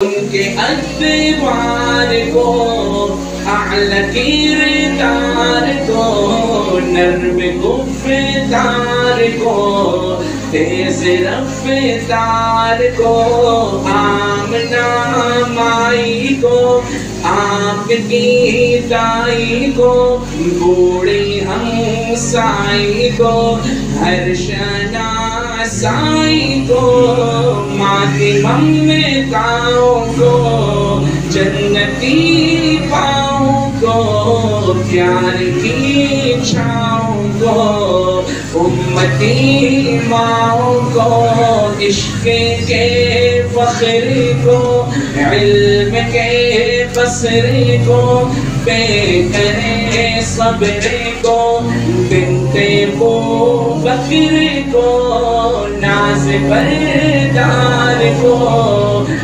ان کے ادوار کو اعلی کردار کو نرم گفتار کو تیز رفتار کو آمنہ مائی کو آپ کی دائی کو بوڑھی ہمسائی کو ہر شناسائی کو ماتمم میں گاؤں کو جنتی پاؤں کو پیار کی چھاؤں کو امتی ماؤں کو عشق کے فخر کو علم کے بصر کو بے کرے صبر کو بنت بکر کو ناز بردار کو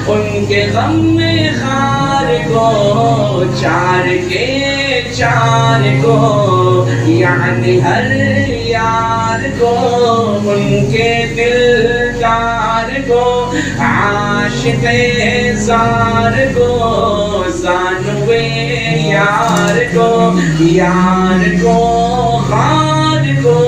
ان کے غم میں خار کو چار کے چار کو یعنی ہر یار کو ان کے دلدار کو عاشق زار کو زانوے یار کو خار کو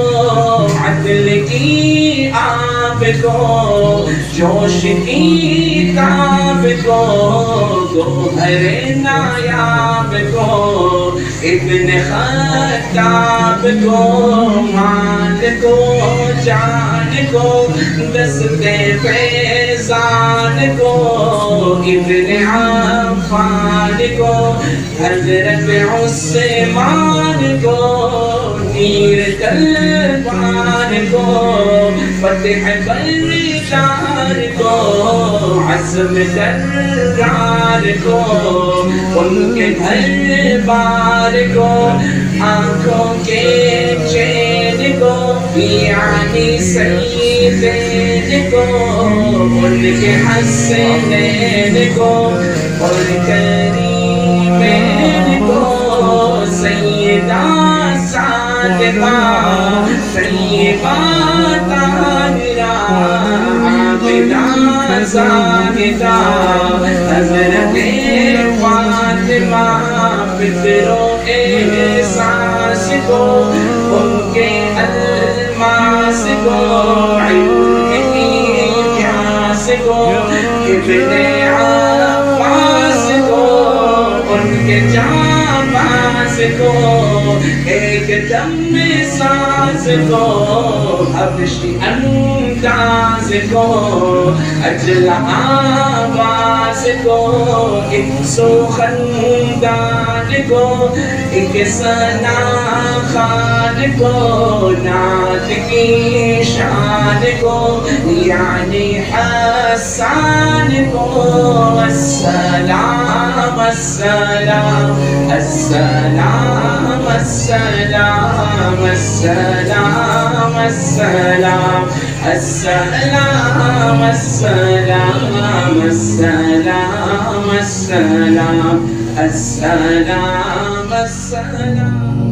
عدل کی آب کو جوش کی تاب کو گوہر نایاب کو ابن خطاب کو مال کو جان کو دستے فیضان کو ابن عفان کو حضرت عثمان کو نیر تلوار کو فتح بردار کو عزم درار کو ان کے گھر بار کو آنکھوں کے چین کو یعنی سیدین کو ان کے حسنین کو اور کریمین کو سیدہ صادقہ طیبہ طاہرہ عابدہ زاہدہ حضرت فاطمہ فکر و احساس کو ان کے الماس کو علم کی پیاس کو ابن عباس کو ان کے جانباز کو ایک دم ساز کو حبشی انداز کو اجل آواز کو ایک سو خندان کو ایک ثنا خان کو نعت کی شان کو یعنی حسان کو السلام السلام السلام السلام السلام السلام السلام السلام السلام السلام السلام السلام